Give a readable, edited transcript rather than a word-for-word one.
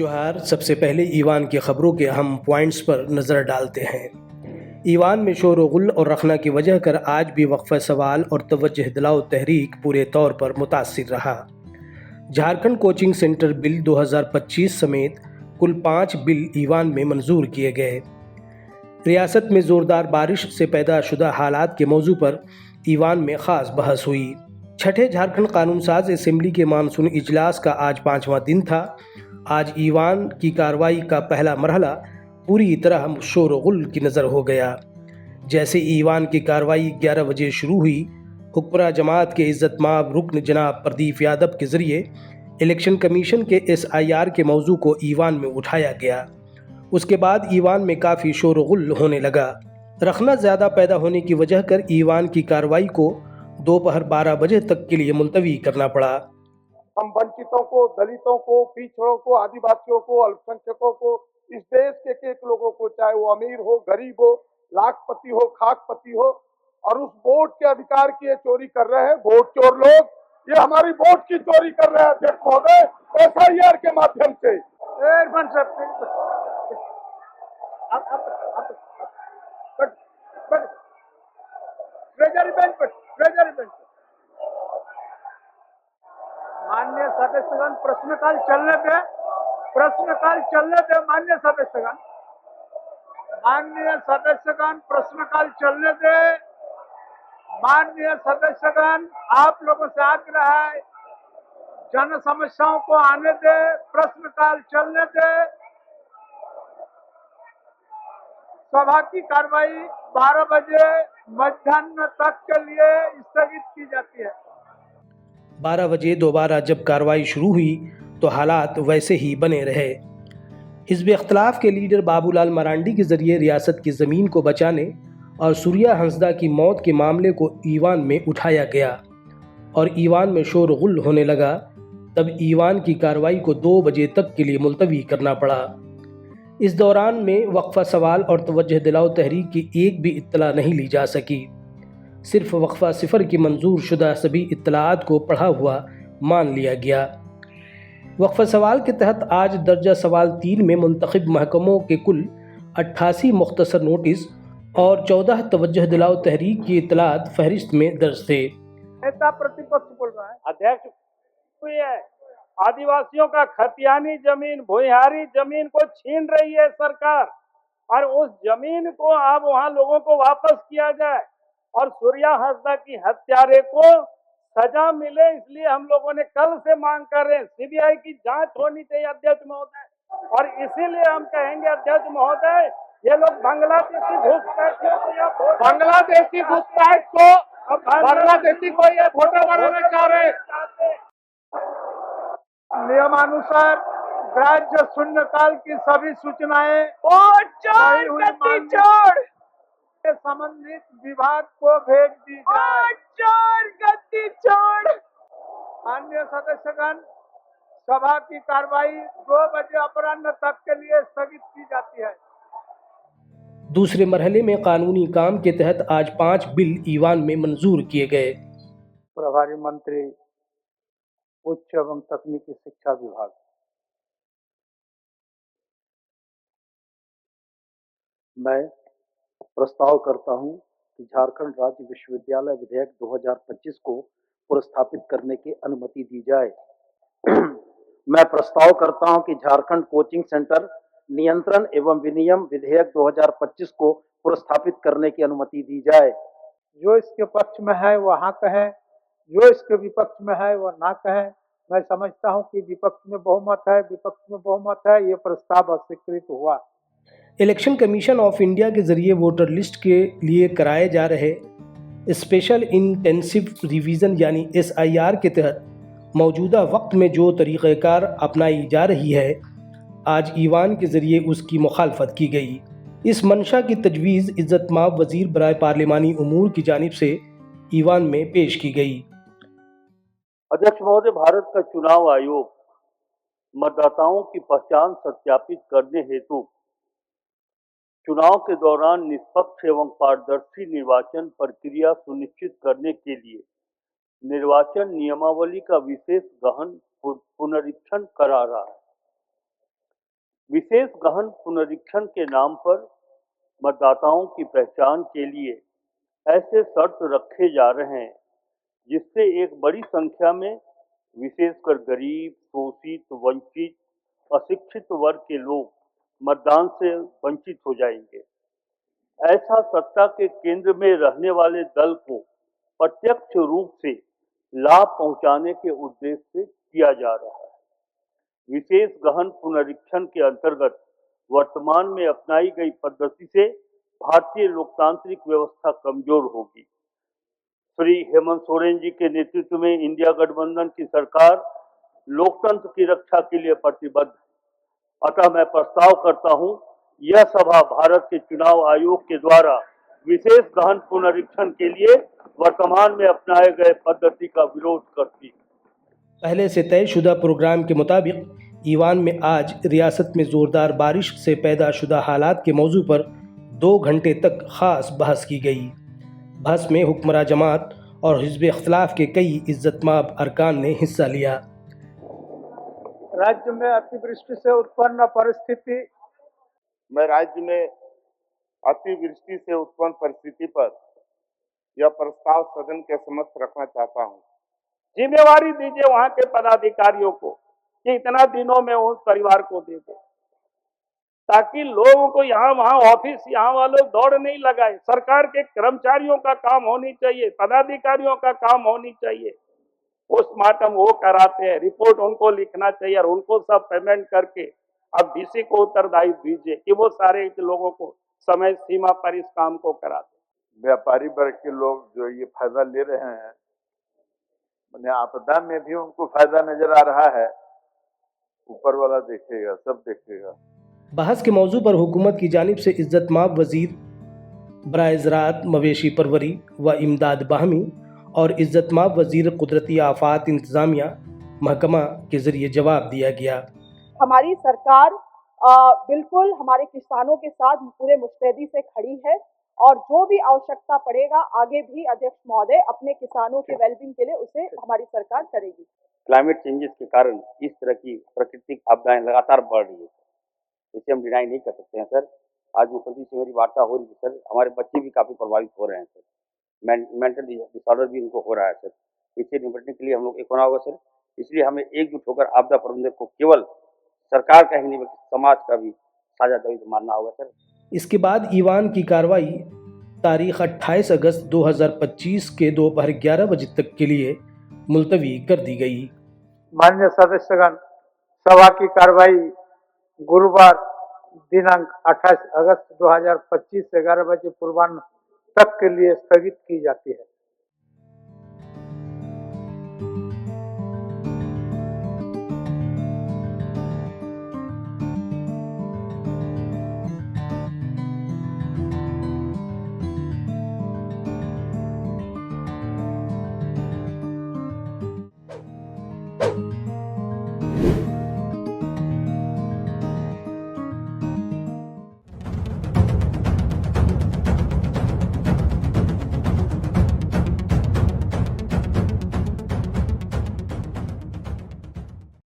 जोहार। सबसे पहले ईवान की खबरों के अहम पॉइंट्स पर नज़र डालते हैं। ईवान में शोर गुल और रखना की वजह कर आज भी वक्फ़ा सवाल और तवज्जो दिलाओ तहरीक पूरे तौर पर मुतासिर रहा। झारखंड कोचिंग सेंटर बिल 2025 समेत कुल 5 बिल ईवान में मंजूर किए गए। रियासत में ज़ोरदार बारिश से पैदा शुदा हालात के मौजू पर ईवान में ख़ास बहस हुई। छठे झारखंड कानून साज असेंबली के मानसून इजलास का आज 5वां दिन था। आज ईवान की कार्रवाई का पहला मरहला पूरी तरह शोर गुल की नज़र हो गया। जैसे ईवान की कार्रवाई 11 बजे शुरू हुई, हुक्मरान जमात के इज़्ज़तमाब रुकन जनाब प्रदीप यादव के ज़रिए इलेक्शन कमीशन के SIR के मौजू को ईवान में उठाया गया। उसके बाद ईवान में काफ़ी शोर गुल होने लगा। रखना ज़्यादा पैदा होने की वजह कर ईवान की कार्रवाई को दोपहर 12 बजे तक के लिए मुलतवी करना पड़ा। हम वंचितों को, दलितों को, पिछड़ों को, आदिवासियों को, अल्पसंख्यकों को, इस देश के एक लोगों को, चाहे वो अमीर हो, गरीब हो, लाखपति हो, खाकपति हो, और उस वोट के अधिकार की ये चोरी कर रहे हैं वोट चोर लोग। ये हमारी वोट की चोरी कर रहे हैं अध्यक्ष महोदय SIR के माध्यम से। ट्रेजरी बेंच पर मान्य सदस्यगण प्रश्नकाल चलने दे मान्य सदस्यगण प्रश्नकाल चलने दे। मान्य सदस्यगण, आप लोगों से आग्रह है, जन समस्याओं को आने दे, प्रश्नकाल चलने दे। सभा की कार्रवाई 12 बजे मध्याह्न तक के लिए स्थगित की जाती है। 12 बजे दोबारा जब कार्रवाई शुरू हुई तो हालात वैसे ही बने रहे। हिज़्ब इख्तिलाफ के लीडर बाबूलाल मरांडी के जरिए रियासत की ज़मीन को बचाने और सूर्या हंसदा की मौत के मामले को ईवान में उठाया गया और ईवान में शोर गुल होने लगा। तब ईवान की कार्रवाई को 2 बजे तक के लिए मुलतवी करना पड़ा। इस दौरान में वक्फा सवाल और तवज्जो दिलाओ तहरीक की एक भी इत्तला नहीं ली जा सकी। सिर्फ वक्फा सिफर की मंजूर शुदा सभी इत्तलाआत को पढ़ा हुआ मान लिया गया। वक्फा सवाल के तहत आज दर्जा सवाल 3 में मुंतखब महकमों के कुल 88 मुख्तसर नोटिस और 14 तवज्जो दिलाओ तहरीक की इत्तलात फहरिस्त में दर्ज थे। नेता प्रतिपक्ष बोल रहा है, अध्यक्ष हुई है, आदिवासियों का खतियानी जमीन, भूमिहारी जमीन को छीन रही है सरकार, और उस जमीन को अब वहां लोगों को वापस किया जाए और सूर्या हंसदा की हत्यारे को सजा मिले। इसलिए हम लोगों ने कल से मांग कर रहे हैं, CBI की जांच होनी चाहिए अध्यक्ष महोदय। और इसीलिए हम कहेंगे अध्यक्ष महोदय, ये लोग बांग्लादेशी घुसपैठ को बांग्लादेशी को ये वोटर बनाना चाह रहे हैं। नियमानुसार राज्य शून्यकाल की सभी सूचनाएं संबंधित विभाग को भेज दी जाए। अन्य सदस्यगण, सभा की कार्रवाई 2 बजे अपराह्न तक के लिए स्थगित की जाती है। दूसरे मरहले में कानूनी काम के तहत आज 5 बिल ईवान में मंजूर किए गए। प्रभारी मंत्री उच्च एवं तकनीकी शिक्षा विभाग, मैं प्रस्ताव करता हूं कि झारखंड राज्य विश्वविद्यालय विधेयक 2025 को पुरस्थापित करने की अनुमति दी जाए। मैं प्रस्ताव करता हूं कि झारखंड कोचिंग सेंटर नियंत्रण एवं विनियम विधेयक 2025 को पुरस्थापित करने की अनुमति दी जाए। जो इसके पक्ष में है वह हाँ कहे, जो इसके विपक्ष में है वह ना कहे। मैं समझता हूं कि विपक्ष में बहुमत है, ये प्रस्ताव अस्वीकृत हुआ। इलेक्शन कमीशन ऑफ इंडिया के जरिए वोटर लिस्ट के लिए कराए जा रहे स्पेशल इंटेंसिव रिवीजन यानी SIR के तहत मौजूदा वक्त में जो तरीक़ाकार अपनाई जा रही है, आज ईवान के ज़रिए उसकी मुखालफत की गई। इस मंशा की तजवीज़ इज़्ज़तमाब वज़ीर बराए पार्लिमानी उमूर की जानिब से ईवान में पेश की गई। अध्यक्ष महोदय, भारत का चुनाव आयोग मतदाताओं की पहचान सत्यापित करने हेतु चुनाव के दौरान निष्पक्ष एवं पारदर्शी निर्वाचन प्रक्रिया सुनिश्चित करने के लिए निर्वाचन नियमावली का विशेष गहन पुनरीक्षण करा रहा है। विशेष गहन पुनरीक्षण के नाम पर मतदाताओं की पहचान के लिए ऐसे शर्त रखे जा रहे हैं जिससे एक बड़ी संख्या में विशेषकर गरीब, शोषित, वंचित, अशिक्षित वर्ग के लोग मतदान से वंचित हो जाएंगे। ऐसा सत्ता के केंद्र में रहने वाले दल को प्रत्यक्ष रूप से लाभ पहुंचाने के उद्देश्य से किया जा रहा है। विशेष गहन पुनरीक्षण के अंतर्गत वर्तमान में अपनाई गई पद्धति से भारतीय लोकतांत्रिक व्यवस्था कमजोर होगी। श्री हेमंत सोरेन जी के नेतृत्व में इंडिया गठबंधन की सरकार लोकतंत्र की रक्षा के लिए प्रतिबद्ध है। अतः मैं प्रस्ताव करता हूं, यह सभा भारत के चुनाव आयोग के द्वारा विशेष गहन पुनरीक्षण के लिए वर्तमान में अपनाए गए पद्धति का विरोध करती है। पहले से तयशुदा प्रोग्राम के मुताबिक ईवान में आज रियासत में ज़ोरदार बारिश से पैदा शुदा हालात के मौजू पर 2 घंटे तक ख़ास बहस की गई। बहस में हुक्मरान जमात और हिज़्ब इख्तिलाफ के कई इज्जतमाब अरकान ने हिस्सा लिया। राज्य में अतिवृष्टि से उत्पन्न परिस्थिति मैं राज्य में अतिवृष्टि से उत्पन्न परिस्थिति पर यह प्रस्ताव सदन के समक्ष रखना चाहता हूं। जिम्मेवारी दीजिए वहां के पदाधिकारियों को कि इतना दिनों में उस परिवार को दे दे, ताकि लोगों को यहाँ वहाँ ऑफिस यहाँ वालों दौड़ नहीं लगाए। सरकार के कर्मचारियों का काम होनी चाहिए, पदाधिकारियों का काम होनी चाहिए। पोस्टमार्टम वो कराते हैं, रिपोर्ट उनको लिखना चाहिए और उनको सब पेमेंट करके अब डीसी को उत्तरदायी दीजिए कि वो सारे लोगों को समय सीमा पर इस काम को कराते। व्यापारी वर्ग के लोग जो ये फायदा ले रहे हैं, मैंने आपदा में भी उनको फायदा नजर आ रहा है। ऊपर वाला देखेगा, सब देखेगा। बहस के मौजू पर हुकूमत की जानिब से इज्जतमाब वजीर बराए ज़राअत, मवेशी परवरी व इमदाद बाहमी और इज्जतमाब वजीर कुदरती आफात इंतज़ामिया महकमा के ज़रिए जवाब दिया गया। हमारी सरकार बिल्कुल हमारे किसानों के साथ पूरे मुस्तैदी से खड़ी है और जो भी आवश्यकता पड़ेगा आगे भी अध्यक्ष महोदय अपने किसानों के वेलबींग के लिए उसे हमारी सरकार करेगी। क्लाइमेट चेंजेस के कारण इस तरह की प्राकृतिक आपदाएं लगातार बढ़ रही है, इसे हम डिनाई नहीं कर सकते हैं सर। आज मुख्यमंत्री से मेरी वार्ता हो रही है सर, हमारे बच्चे भी काफ़ी प्रभावित हो रहे हैं सर, मेंटल डिसऑर्डर भी उनको हो रहा है सर। इससे निपटने के लिए हम लोग एक होना होगा सर। इसलिए हमें एकजुट होकर आपदा प्रबंधन को केवल सरकार का ही नहीं बल्कि समाज का भी साझा दायित्व मानना होगा सर। इसके बाद ईवान की कार्रवाई तारीख 28 अगस्त 2025 के दोपहर 11 बजे तक के लिए मुलतवी कर दी गई। माननीय सदस्यगण, सभा की कार्रवाई गुरुवार दिनांक 28 अगस्त 2025 से 11 बजे पूर्वाह्न तक के लिए स्थगित की जाती है।